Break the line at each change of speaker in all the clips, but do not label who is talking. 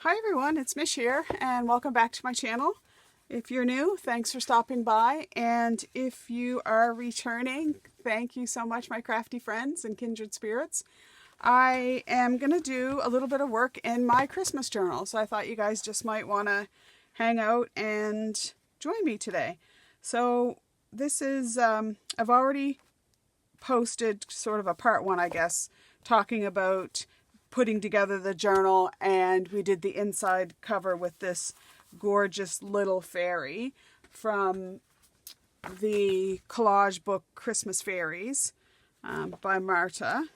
Hi everyone, it's Mish here and welcome back to my channel. If you're new, thanks for stopping by, and if you are returning, thank you so much, my crafty friends and kindred spirits. I am going to do a little bit of work in my Christmas journal, so I thought you guys just might want to hang out and join me today. So this is, I've already posted sort of a part one, I guess, talking about putting together the journal, and we did the inside cover with this gorgeous little fairy from the collage book Christmas Fairies by Marta.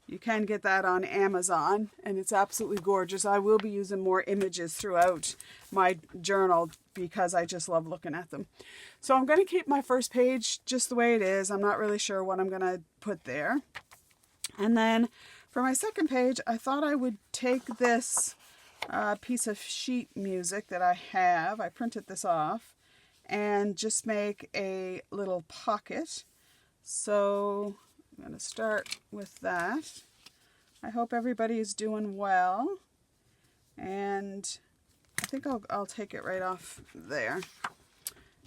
You can get that on Amazon and it's absolutely gorgeous. I will be using more images throughout my journal because I just love looking at them. So I'm going to keep my first page just the way it is. I'm not really sure what I'm going to put there. And then for my second page, I thought I would take this piece of sheet music that I have. I printed this off and just make a little pocket. So I'm going to start with that. I hope everybody is doing well. And I think I'll take it right off there.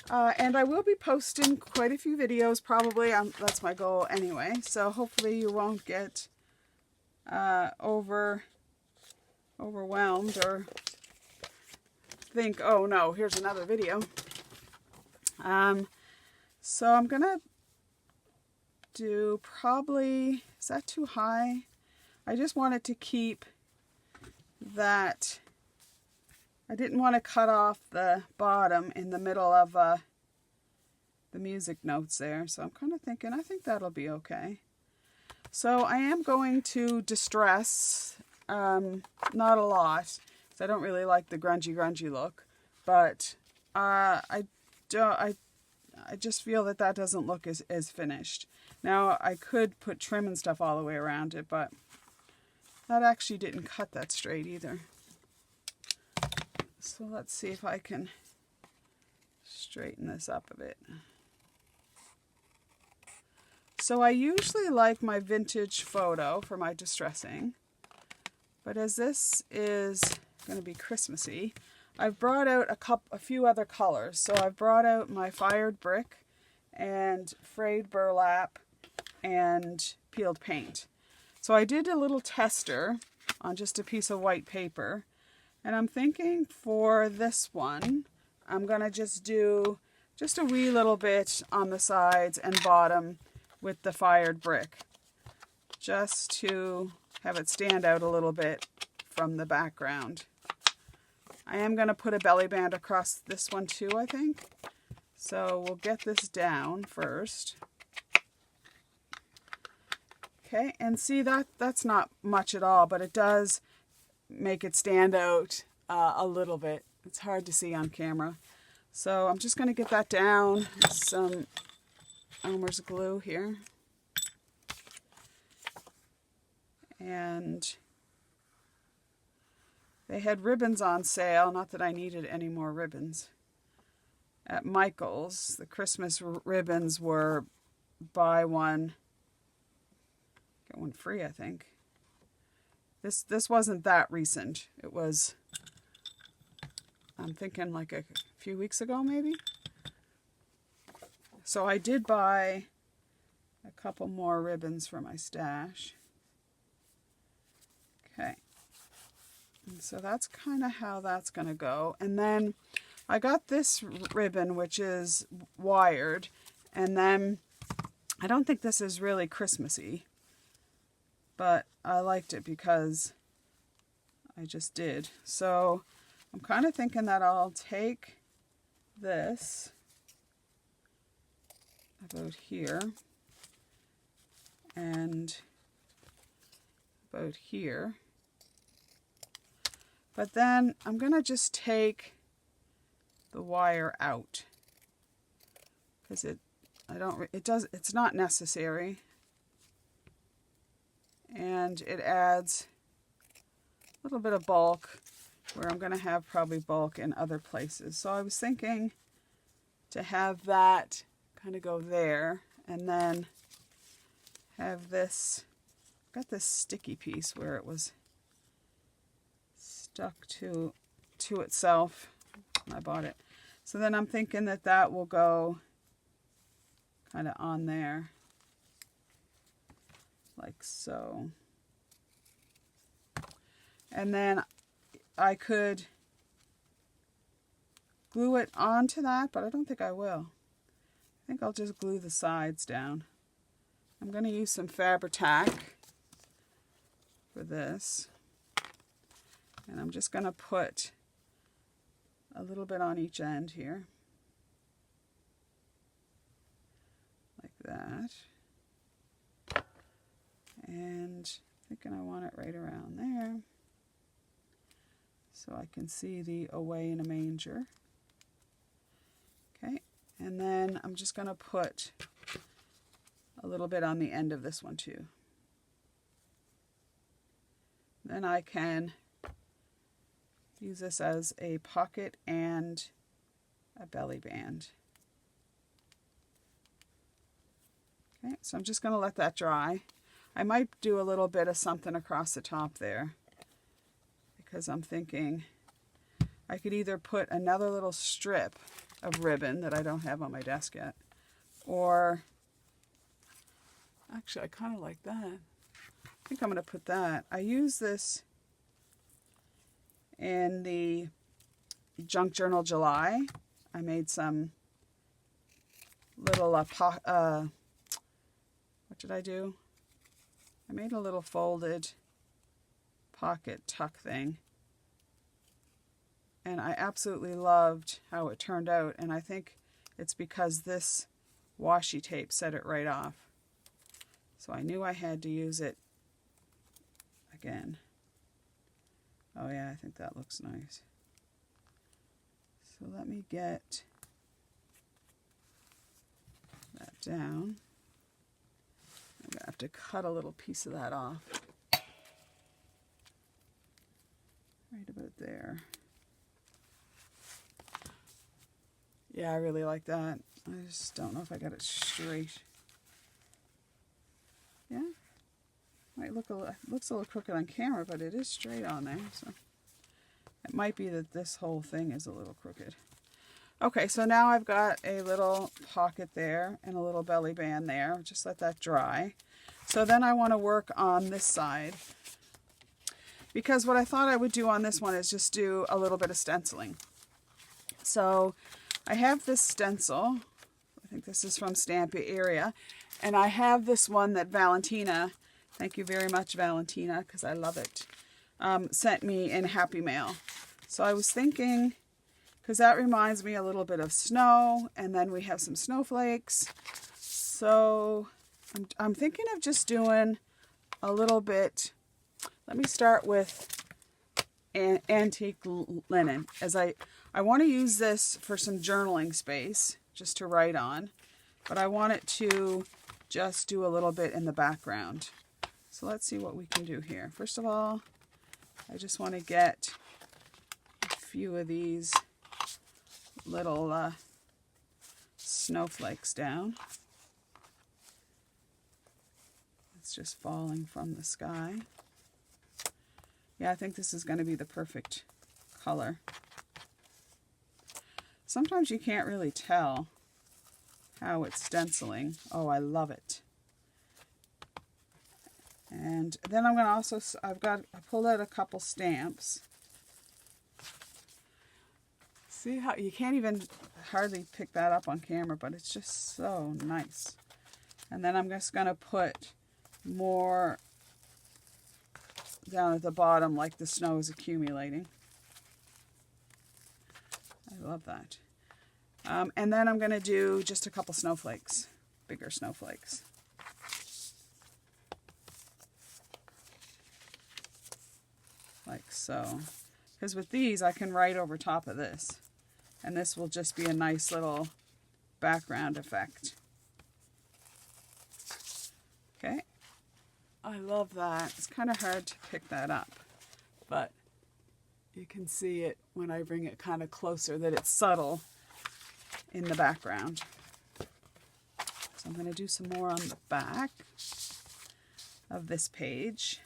And I will be posting quite a few videos, probably. That's my goal anyway. So hopefully you won't get overwhelmed or think, oh no, here's another video. So I'm gonna do probably, is that too high? I just wanted to keep that. I didn't want to cut off the bottom in the middle of the music notes there, so I'm kind of thinking, I think that'll be okay. So I am going to distress, not a lot, because I don't really like the grungy look, but I just feel that doesn't look as finished. Now I could put trim and stuff all the way around it, but that actually didn't cut that straight either. So let's see if I can straighten this up a bit. So I usually like my vintage photo for my distressing, but as this is going to be Christmassy, I've brought out a few other colors. So I've brought out my fired brick and frayed burlap and peeled paint. So I did a little tester on just a piece of white paper, and I'm thinking for this one, I'm going to just do just a wee little bit on the sides and bottom with the fired brick, just to have it stand out a little bit from the background. I am going to put a belly band across this one too, I think. So we'll get this down first. Okay, and see that's not much at all, but it does make it stand out a little bit. It's hard to see on camera. So I'm just going to get that down with some Elmer's glue here. And they had ribbons on sale, not that I needed any more ribbons. At Michael's, the Christmas ribbons were buy one, get one free, I think. This wasn't that recent. It was, I'm thinking like a few weeks ago maybe. So I did buy a couple more ribbons for my stash. Okay. And so that's kind of how that's going to go. And then I got this ribbon, which is wired. And then I don't think this is really Christmassy, but I liked it because I just did. So I'm kind of thinking that I'll take this about here and about here, but then I'm gonna just take the wire out because it's not necessary, and it adds a little bit of bulk where I'm gonna have probably bulk in other places. So I was thinking to have that kind of go there, and then have this, got this sticky piece where it was stuck to itself when I bought it. So then I'm thinking that that will go kind of on there, like so. And then I could glue it onto that, but I don't think I will. I think I'll just glue the sides down. I'm going to use some Fabri-Tac for this. And I'm just going to put a little bit on each end here. Like that. And thinking I want it right around there, so I can see the away in a manger. Okay, and then I'm just going to put a little bit on the end of this one too. Then I can use this as a pocket and a belly band. Okay, so I'm just going to let that dry. I might do a little bit of something across the top there, because I'm thinking I could either put another little strip of ribbon that I don't have on my desk yet, or actually I kind of like that. I think I'm going to put that. I use this in the Junk Journal July. I made some little, what did I do? I made a little folded pocket tuck thing. And I absolutely loved how it turned out. And I think it's because this washi tape set it right off. So I knew I had to use it again. Oh yeah, I think that looks nice. So let me get that down. I'm going to have to cut a little piece of that off. Right about there. Yeah, I really like that. I just don't know if I got it straight. Yeah. Might look looks a little crooked on camera, but it is straight on there. So it might be that this whole thing is a little crooked. Okay, so now I've got a little pocket there and a little belly band there. Just let that dry. So then I want to work on this side, because what I thought I would do on this one is just do a little bit of stenciling. So I have this stencil. I think this is from Stampy Area. And I have this one that Valentina, thank you very much, Valentina, because I love it, sent me in Happy Mail. So I was thinking, because that reminds me a little bit of snow, and then we have some snowflakes. So I'm thinking of just doing a little bit. Let me start with antique linen, as I want to use this for some journaling space, just to write on, but I want it to just do a little bit in the background. So let's see what we can do here. First of all, I just want to get a few of these little snowflakes down. It's just falling from the sky. Yeah, I think this is going to be the perfect color. Sometimes you can't really tell how it's stenciling. Oh, I love it. And then I'm going to also, I pulled out a couple stamps. See how, you can't even hardly pick that up on camera, but it's just so nice. And then I'm just going to put more down at the bottom, like the snow is accumulating. I love that. And then I'm going to do just a couple snowflakes, bigger snowflakes. Like so. Because with these, I can write over top of this. And this will just be a nice little background effect. Okay. I love that. It's kind of hard to pick that up, but you can see it when I bring it kind of closer, that it's subtle in the background. So I'm going to do some more on the back of this page.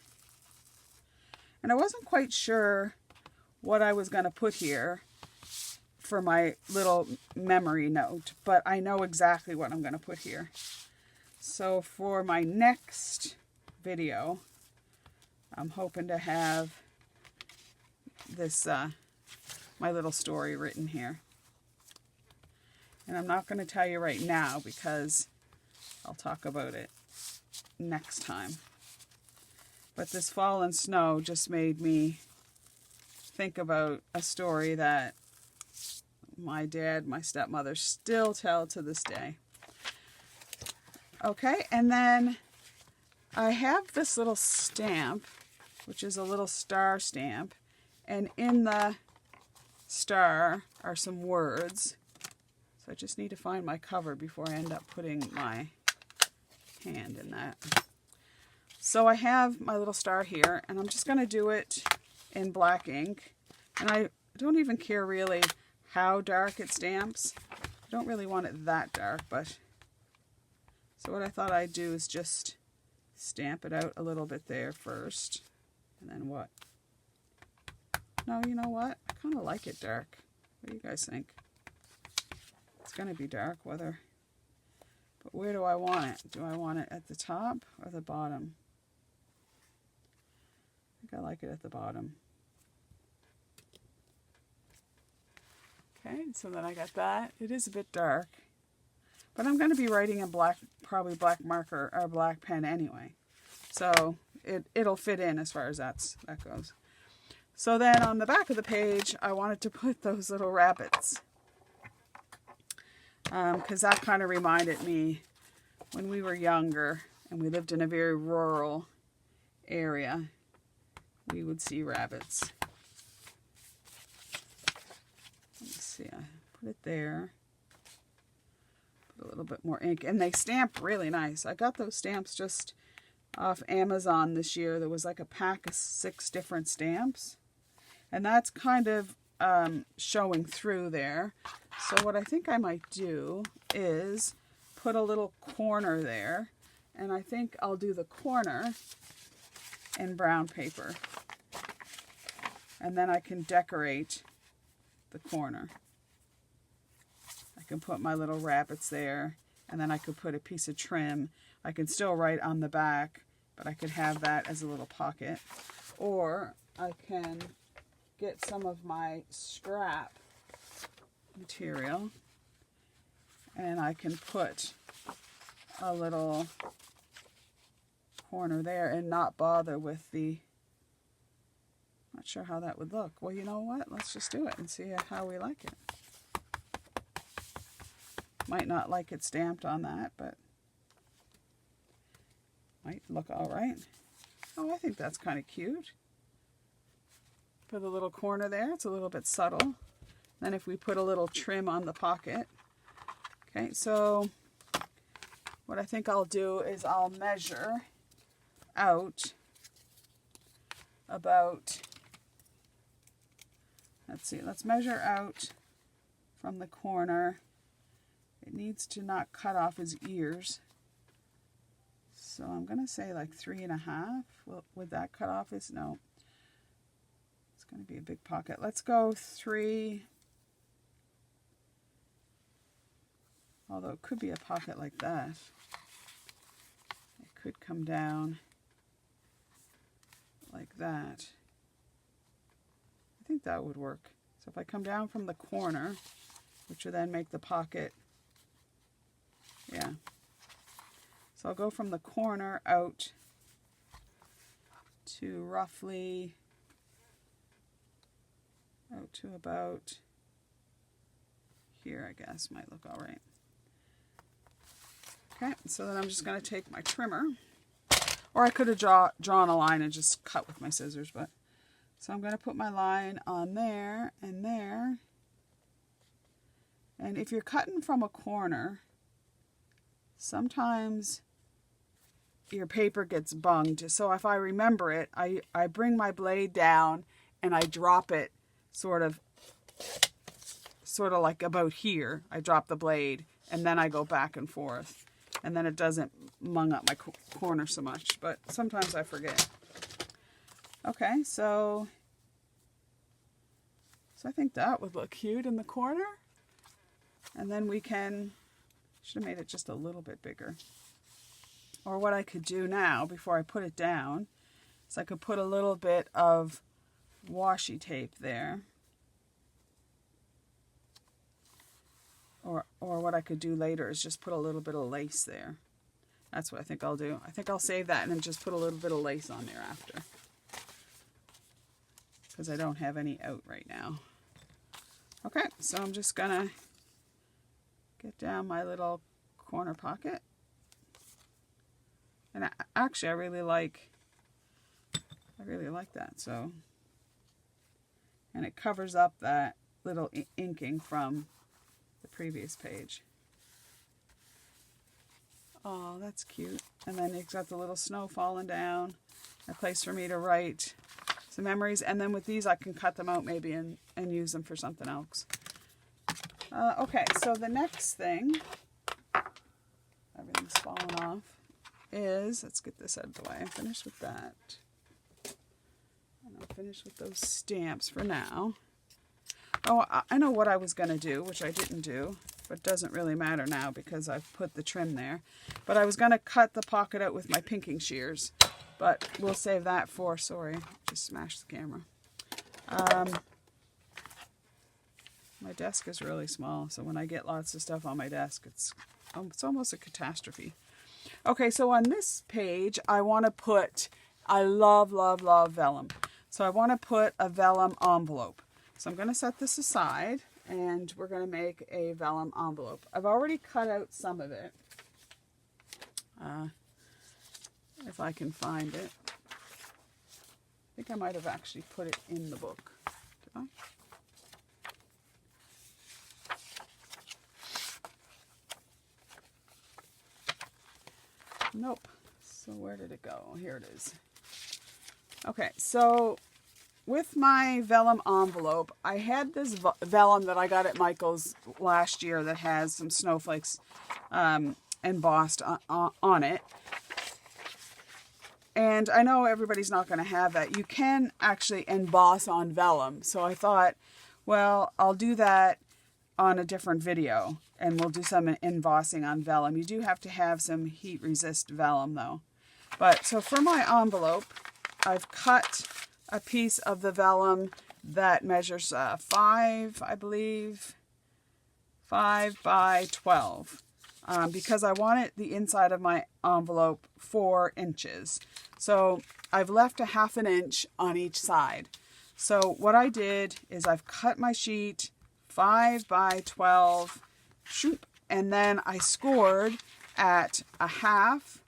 And I wasn't quite sure what I was going to put here for my little memory note, but I know exactly what I'm going to put here. So for my next video, I'm hoping to have this, my little story written here. And I'm not going to tell you right now because I'll talk about it next time. But this fallen snow just made me think about a story that my dad, my stepmother still tell to this day. Okay, and then I have this little stamp, which is a little star stamp, and in the star are some words. So I just need to find my cover before I end up putting my hand in that. So I have my little star here, and I'm just going to do it in black ink. And I don't even care really how dark it stamps. I don't really want it that dark, but... So what I thought I'd do is just stamp it out a little bit there first. And then what? No, you know what? I kind of like it dark. What do you guys think? It's going to be dark, whether... But where do I want it? Do I want it at the top or the bottom? I think I like it at the bottom. Okay, so then I got that. It is a bit dark. But I'm going to be writing in black, probably black marker or black pen anyway. So it'll fit in as far as that goes. So then on the back of the page, I wanted to put those little rabbits. Because that kind of reminded me when we were younger and we lived in a very rural area, we would see rabbits. Let me see, I put it there. Put a little bit more ink, and they stamp really nice. I got those stamps just off Amazon this year. There was like a pack of 6 different stamps, and that's kind of showing through there. So what I think I might do is put a little corner there, and I think I'll do the corner in brown paper, and then I can decorate the corner. I can put my little rabbits there, and then I could put a piece of trim. I can still write on the back, but I could have that as a little pocket, or I can get some of my scrap material and I can put a little corner there and not bother with the... Not sure how that would look. Well, you know what? Let's just do it and see how we like it. Might not like it stamped on that, but might look all right. Oh, I think that's kind of cute. Put a little corner there. It's a little bit subtle. Then if we put a little trim on the pocket. Okay, so what I think I'll do is I'll measure out about, let's see, let's measure out from the corner. It needs to not cut off his ears. So I'm going to say like 3.5. Would that cut off his? No. It's going to be a big pocket. Let's go 3. Although it could be a pocket like that. It could come down like that. I think that would work. So if I come down from the corner, which will then make the pocket, yeah. So I'll go from the corner out to roughly, out to about here, I guess, might look all right. Okay, so then I'm just going to take my trimmer, or I could have drawn a line and just cut with my scissors, but, so I'm going to put my line on there and there, and if you're cutting from a corner, sometimes your paper gets bunged, so if I remember it, I bring my blade down and I drop it sort of like about here. I drop the blade and then I go back and forth. And then it doesn't mung up my corner so much, but sometimes I forget. Okay, so So I think that would look cute in the corner. And then we can, should have made it just a little bit bigger. Or what I could do now, before I put it down, is I could put a little bit of washi tape there. Or what I could do later is just put a little bit of lace there. That's what I think I'll do. I think I'll save that and then just put a little bit of lace on there after. Because I don't have any out right now. Okay, so I'm just gonna get down my little corner pocket. And actually I really like that. So, and it covers up that little inking from the previous page. Oh, that's cute. And then it's got the little snow falling down. A place for me to write some memories. And then with these I can cut them out maybe and use them for something else. Okay, so the next thing, everything's falling off, is, let's get this out of the way. I'm finished with that. And I'm finished with those stamps for now. Oh, I know what I was going to do, which I didn't do, but doesn't really matter now because I've put the trim there. But I was going to cut the pocket out with my pinking shears, but we'll save that for, sorry, just smashed the camera. My desk is really small, so when I get lots of stuff on my desk, it's almost a catastrophe. Okay, so on this page, I want to put, I love, love, love vellum. So I want to put a vellum envelope. So I'm going to set this aside, and we're going to make a vellum envelope. I've already cut out some of it, if I can find it. I think I might have actually put it in the book. Did I? Nope. So where did it go? Here it is. Okay, so with my vellum envelope, I had this vellum that I got at Michael's last year that has some snowflakes embossed on it. And I know everybody's not going to have that. You can actually emboss on vellum. So I thought, well, I'll do that on a different video. And we'll do some embossing on vellum. You do have to have some heat resist vellum though. But so for my envelope, I've cut a piece of the vellum that measures 5, I believe, 5 by 12. Because I want the inside of my envelope 4 inches. So I've left a 1/2 inch on each side. So what I did is I've cut my sheet 5 by 12, and then I scored at 1/2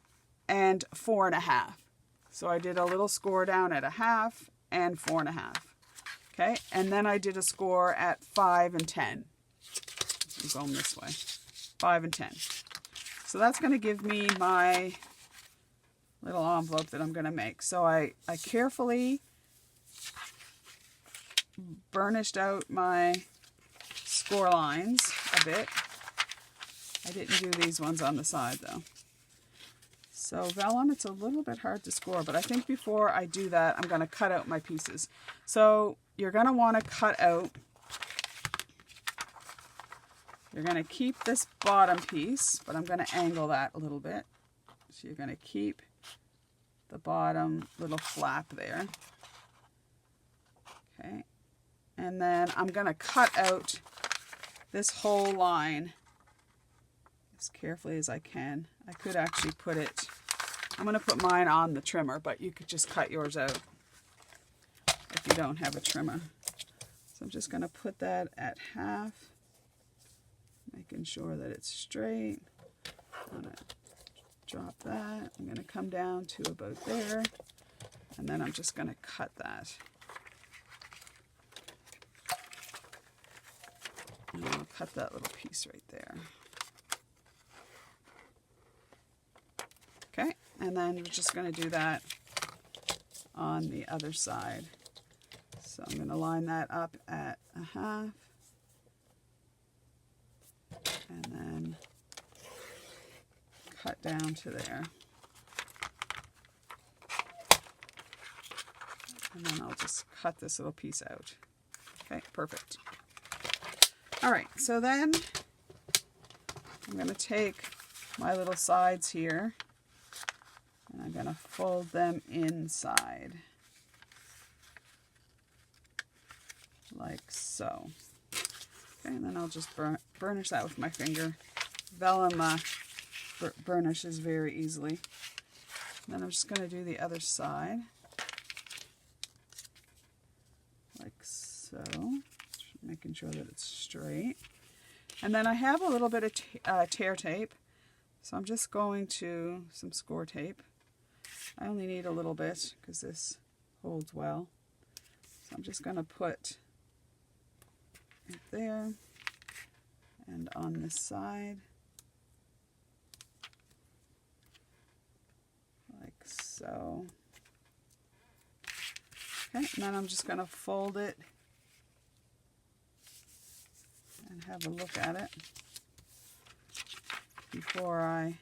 and 4 1/2. So I did a little score down at 1/2 and 4 1/2. Okay, and then I did a score at 5 and 10. I'm going this way. 5 and 10. So that's going to give me my little envelope that I'm going to make. So I carefully burnished out my score lines a bit. I didn't do these ones on the side though. So vellum, it's a little bit hard to score, but I think before I do that, I'm going to cut out my pieces. So you're going to want to cut out, you're going to keep this bottom piece, but I'm going to angle that a little bit. So you're going to keep the bottom little flap there. Okay. And then I'm going to cut out this whole line as carefully as I can. I could actually put it, I'm going to put mine on the trimmer, but you could just cut yours out if you don't have a trimmer. So I'm just going to put that at 1/2, making sure that it's straight. I'm going to drop that. I'm going to come down to about there, and then I'm just going to cut that. And I'll cut that little piece right there. Okay, and then we're just going to do that on the other side. So I'm going to line that up at 1/2, and then cut down to there. And then I'll just cut this little piece out. Okay, perfect. All right, so then I'm going to take my little sides here and I'm going to fold them inside like so. Okay, and then I'll just burnish that with my finger. Vellum burnishes very easily. And then I'm just going to do the other side like so, making sure that it's straight. And then I have a little bit of tear tape, so I'm just going to some score tape. I only need a little bit because this holds well. So I'm just going to put it there and on this side like so. Okay, and then I'm just going to fold it and have a look at it before I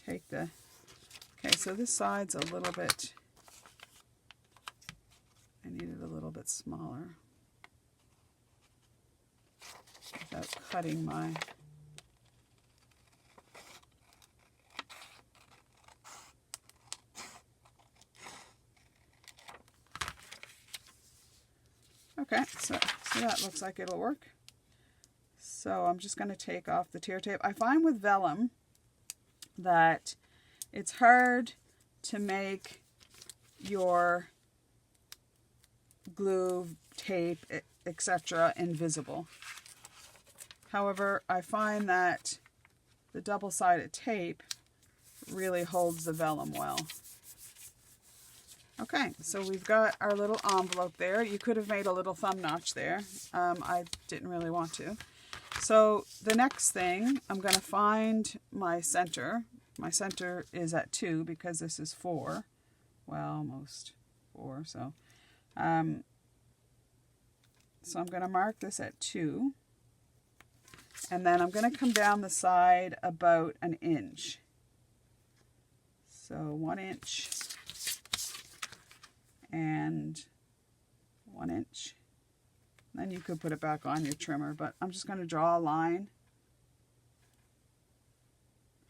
take the... Okay, so this side's a little bit... I need it a little bit smaller without cutting my... Okay, so that looks like it'll work. So I'm just going to take off the tear tape. I find with vellum that it's hard to make your glue, tape, etc. invisible. However, I find that the double-sided tape really holds the vellum well. Okay, so we've got our little envelope there. You could have made a little thumb notch there. I didn't really want to. So the next thing, I'm going to find my center. My center is at 2 because this is 4. Well, almost 4. So I'm going to mark this at 2. And then I'm going to come down the side about an inch. So 1 inch. And 1 inch. Then you could put it back on your trimmer, but I'm just going to draw a line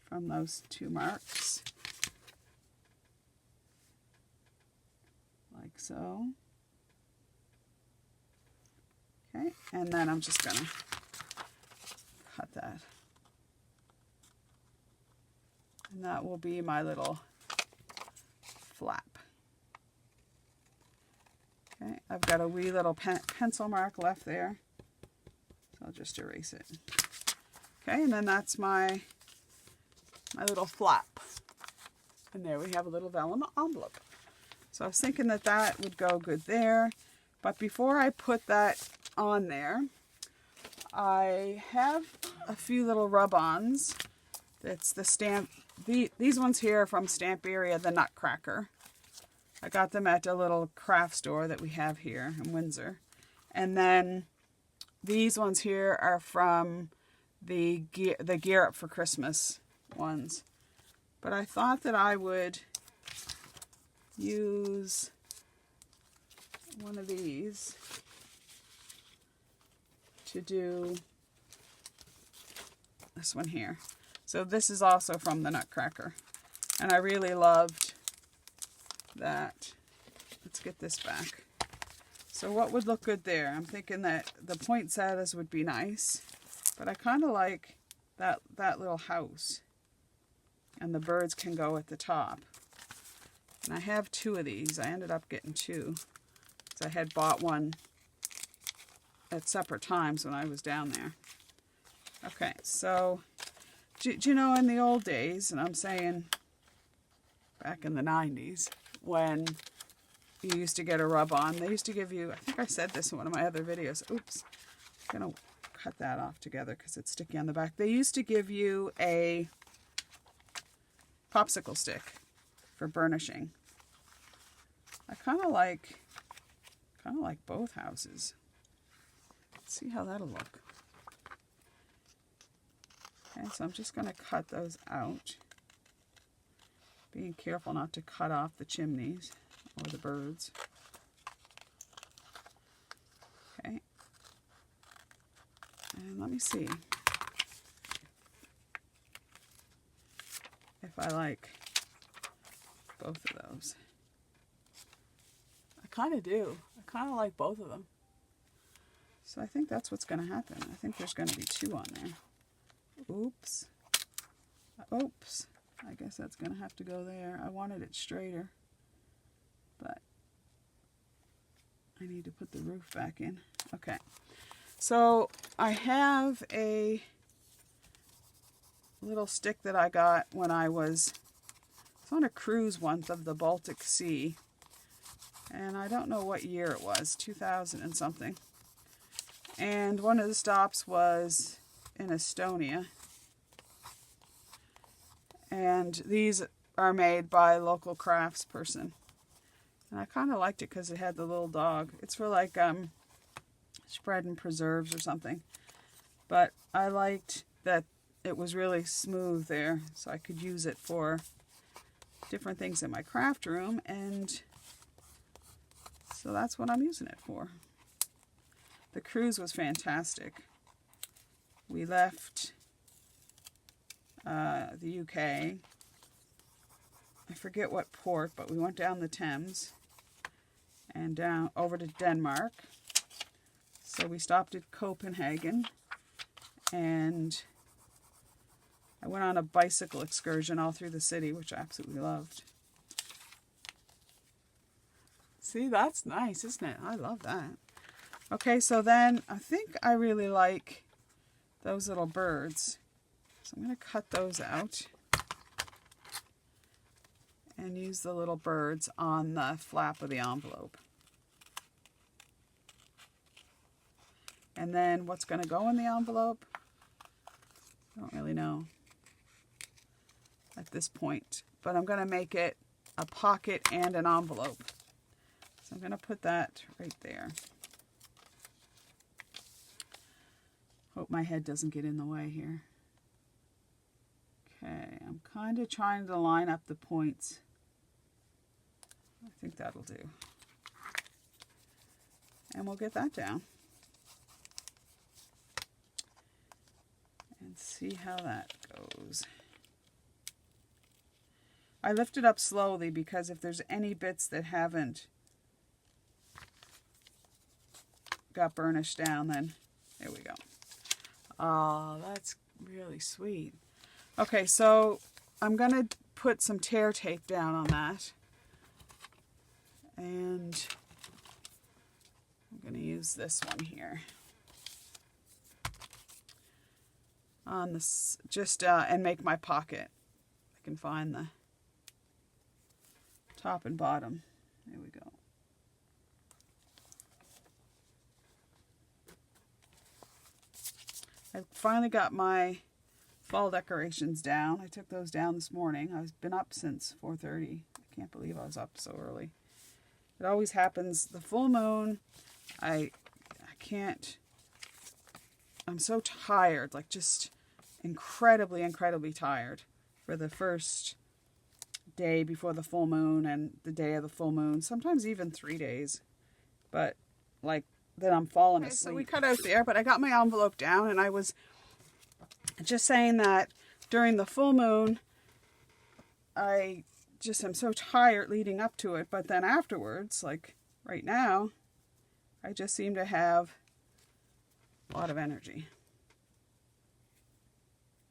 from those 2 marks, like so. Okay, and then I'm just going to cut that. And that will be my little flap. Okay, I've got a wee little pencil mark left there, so I'll just erase it. Okay, and then that's my little flap. And there we have a little vellum envelope. So I was thinking that that would go good there, but before I put that on there, I have a few little rub-ons. It's the stamp, these ones here are from Stamp Area, the Nutcracker. I got them at a little craft store that we have here in Windsor. And then these ones here are from the Gear Up for Christmas ones. But I thought that I would use one of these to do this one here. So this is also from the Nutcracker. And I really loved that. Let's get this back. So what would look good there? I'm thinking that the poinsettias would be nice, but I kind of like that little house, and the birds can go at the top. And I have 2 of these. I ended up getting 2 because I had bought one at separate times when I was down there. Okay, so do you know, in the old days, and I'm saying back in the 90s, when you used to get a rub-on, they used to give you, I think I said this in one of my other videos. Oops. I'm going to cut that off together because it's sticky on the back. They used to give you a popsicle stick for burnishing. I kind of like both houses. Let's see how that'll look. Okay, so I'm just going to cut those out. Being careful not to cut off the chimneys or the birds. And let me see if I like both of those. I kind of do. I kind of like both of them. So I think that's what's going to happen. I think there's going to be 2 on there. Oops. Oops. I guess that's going to have to go there. I wanted it straighter, but I need to put the roof back in. Okay. So I have a little stick that I got when I was on a cruise once of the Baltic Sea. And I don't know what year it was, 2000 and something. And one of the stops was in Estonia. And these are made by a local craftsperson. And I kind of liked it because it had the little dog. It's for like spread and preserves or something. But I liked that it was really smooth there, so I could use it for different things in my craft room, and so that's what I'm using it for. The cruise was fantastic. We left the UK. I forget what port, but we went down the Thames and down over to Denmark. So we stopped at Copenhagen, and I went on a bicycle excursion all through the city, which I absolutely loved. See, that's nice, isn't it? I love that. Okay, so then I think I really like those little birds. So I'm going to cut those out and use the little birds on the flap of the envelope. And then what's going to go in the envelope? I don't really know at this point, but I'm going to make it a pocket and an envelope. So I'm going to put that right there. Hope my head doesn't get in the way here. Okay, I'm kind of trying to line up the points. I think that'll do. And we'll get that down. And see how that goes. I lift it up slowly because if there's any bits that haven't got burnished down, then there we go. Oh, that's really sweet. Okay, so I'm going to put some tear tape down on that. And I'm going to use this one here. On this, just, and make my pocket. I can find the top and bottom. There we go. I finally got my fall decorations down. I took those down this morning. I've been up since 4:30. I can't believe I was up so early. It always happens. The full moon, I can't, I'm so tired, like just incredibly, incredibly tired for the first day before the full moon and the day of the full moon, sometimes even 3 days. But like, then I'm falling asleep. So we cut out there, but I got my envelope down, and I was just saying that during the full moon, I just am so tired leading up to it, but then afterwards, like right now, I just seem to have a lot of energy.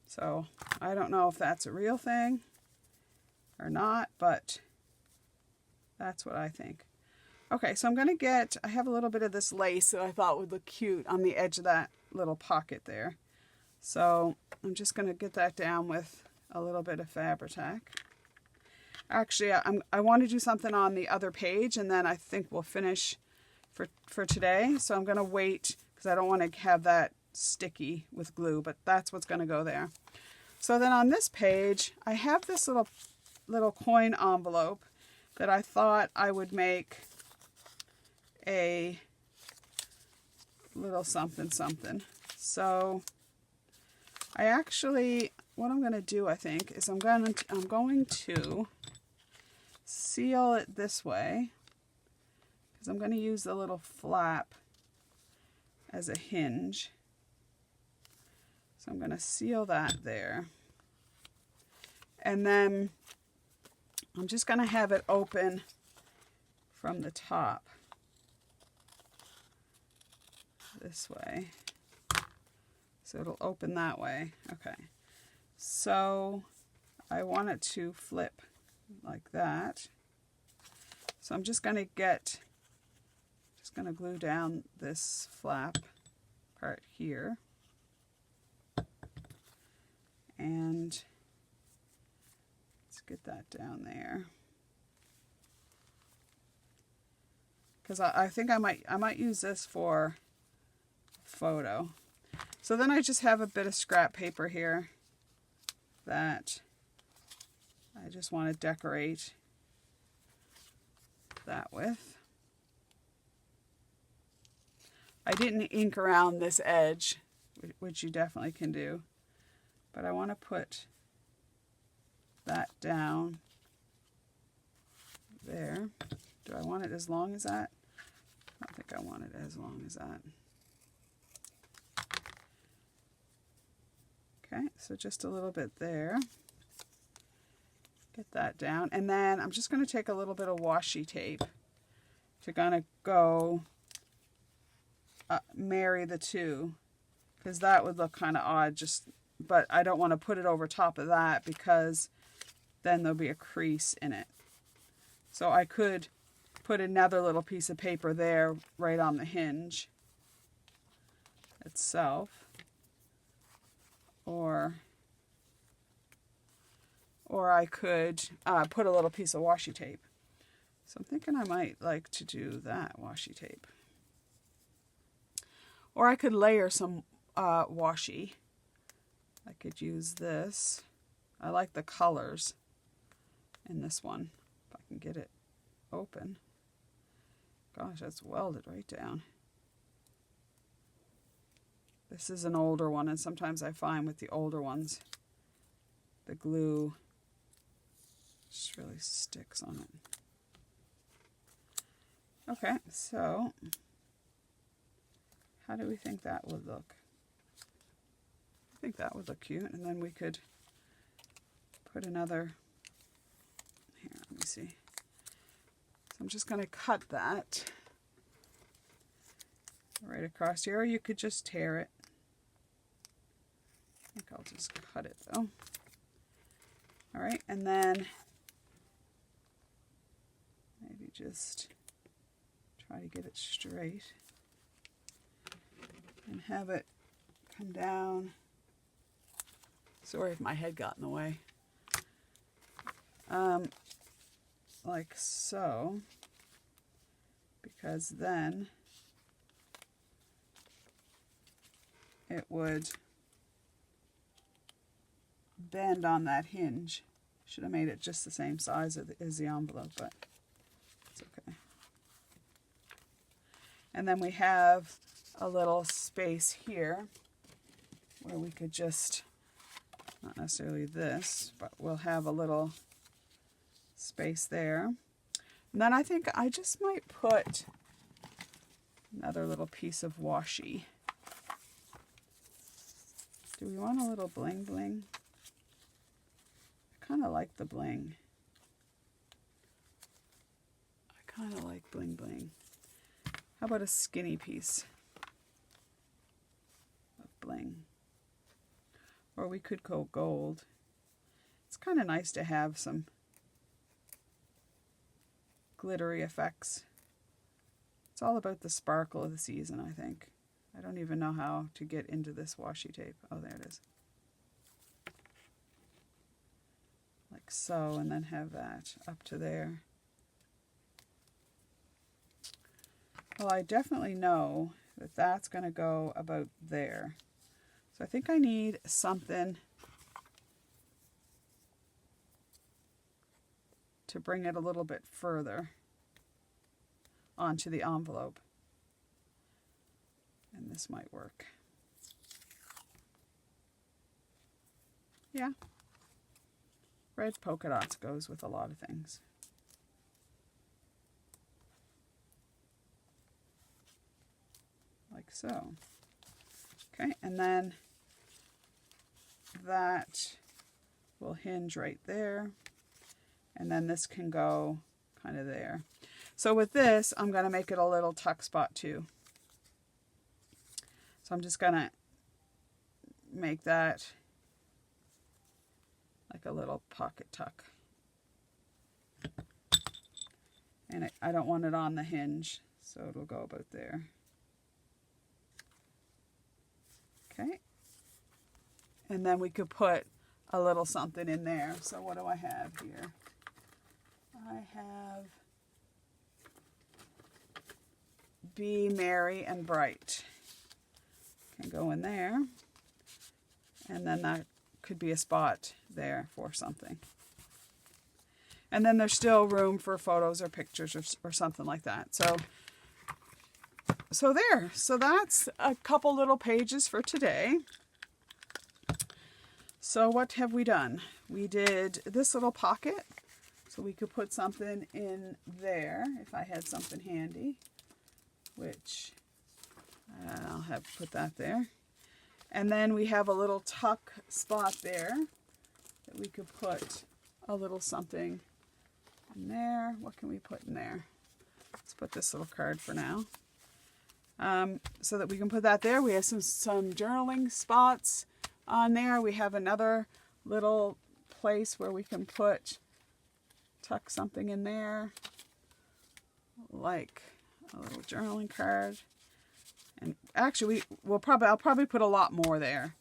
So I don't know if that's a real thing or not, but that's what I think. Okay, so I'm going to get, I have a little bit of this lace that I thought would look cute on the edge of that little pocket there. So I'm just going to get that down with a little bit of Fabri-Tac. Actually, I want to do something on the other page, and then I think we'll finish for today. So I'm going to wait because I don't want to have that sticky with glue, but that's what's going to go there. So then on this page, I have this little coin envelope that I thought I would make a little something something. So I actually, what I'm going to do, I think, is I'm going to seal it this way, because I'm going to use the little flap as a hinge. So I'm going to seal that there. And then I'm just going to have it open from the top this way. So it'll open that way. Okay. So I want it to flip like that. So I'm just going to glue down this flap part here. And let's get that down there. Because I think I might use this for a photo. So then I just have a bit of scrap paper here that I just want to decorate that with. I didn't ink around this edge, which you definitely can do, but I want to put that down there. Do I want it as long as that? I don't think I want it as long as that. Okay, so just a little bit there. Get that down. And then I'm just going to take a little bit of washi tape to kind of go marry the two, because that would look kind of odd, but I don't want to put it over top of that because then there'll be a crease in it. So I could put another little piece of paper there right on the hinge itself. Or I could put a little piece of washi tape. So I'm thinking I might like to do that washi tape. Or I could layer some washi. I could use this. I like the colors in this one. If I can get it open. Gosh, that's welded right down. This is an older one, and sometimes I find with the older ones, the glue just really sticks on it. Okay, so how do we think that would look? I think that would look cute, and then we could put another, here, let me see. So I'm just going to cut that right across here, or you could just tear it. I think I'll just cut it though. All right, and then maybe just try to get it straight and have it come down. Sorry if my head got in the way. Like so, because then it would bend on that hinge. Should have made it just the same size as the envelope, but it's okay. And then we have a little space here where we could just, not necessarily this, but we'll have a little space there. And then I think I just might put another little piece of washi. Do we want a little bling bling? I kind of like the bling. I kind of like bling bling. How about a skinny piece of bling? Or we could go gold. It's kind of nice to have some glittery effects. It's all about the sparkle of the season, I think. I don't even know how to get into this washi tape. Oh, there it is. Like so, and then have that up to there. Well, I definitely know that that's going to go about there. So I think I need something to bring it a little bit further onto the envelope. And this might work. Yeah. Red polka dots goes with a lot of things. Like so. Okay, and then that will hinge right there. And then this can go kind of there. So with this, I'm going to make it a little tuck spot too. So I'm just going to make that like a little pocket tuck. And I don't want it on the hinge, so it'll go about there. Okay. And then we could put a little something in there. So what do I have here? I have Be Merry and Bright. Can go in there. And then that could be a spot there for something. And then there's still room for photos or pictures or something like that. So there. So that's a couple little pages for today. So what have we done? We did this little pocket. So we could put something in there if I had something handy. Which I'll have to put that there. And then we have a little tuck spot there that we could put a little something in there. What can we put in there? Let's put this little card for now. So that we can put that there. We have some journaling spots on there. We have another little place where we can tuck something in there, like a little journaling card. And actually, I'll probably put a lot more there.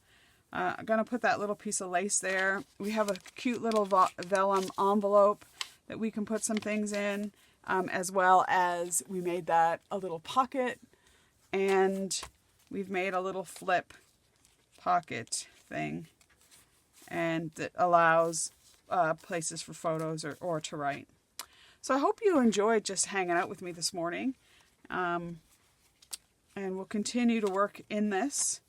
I'm going to put that little piece of lace there. We have a cute little vellum envelope that we can put some things in, as well as we made that a little pocket, and we've made a little flip pocket thing, and that allows places for photos or to write. So I hope you enjoyed just hanging out with me this morning. And we'll continue to work in this,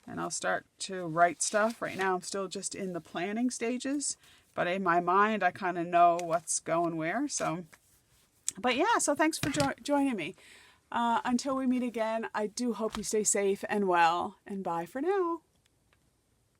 and I'll start to write stuff. Right now I'm still just in the planning stages, but in my mind I kind of know what's going where. So thanks for joining me. Until we meet again, I do hope you stay safe and well, and bye for now.